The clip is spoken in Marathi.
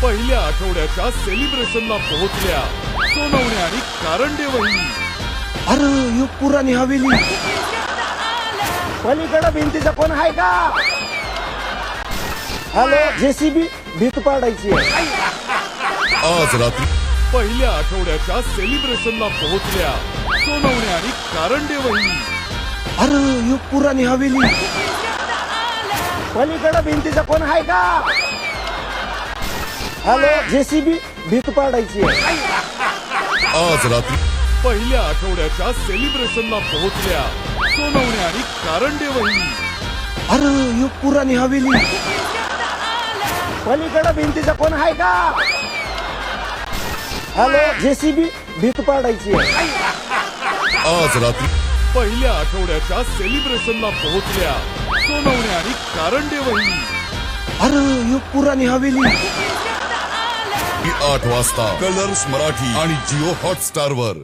पहिल्या आठवड्याच्या सेलिब्रेशनला पोहोचल्या सोनवणे आणि कारंडे वहिनी. अरे यो पुराणी हवेली. पलीकडे भिंतीचा कोण आहे का? हॅलो जेसीबी भीत पाडायची आहे. आज रात्री पहिल्या आठवड्याच्या सेलिब्रेशनला पोहोचल्या सोनवणे आणि कारंडे वहिनी. अरे यो पुराणी हवेली. पलीकडे भिंतीचा कोण आहे का? हॅलो जेसीबी भीत पाडायची आहे. आज रात्री पहिल्या आठवड्याच्या सेलिब्रेशनला पोहोचल्या सोनवणे आणि कारंडे वहिनी. अरे यो पुराणी हवेली. पलीकडे भिंतीचा कोण आहे का? हॅलो जेसीबी भीत पाडायची आहे. आज रात्री पहिल्या आठवड्याच्या सेलिब्रेशनला पोहोचल्या सोनवणे आणि कारंडे वहिनी. अरे यो पुराणी हवेली. 8 वाजता कलर्स मराठी आणि जिओ हॉटस्टार वर.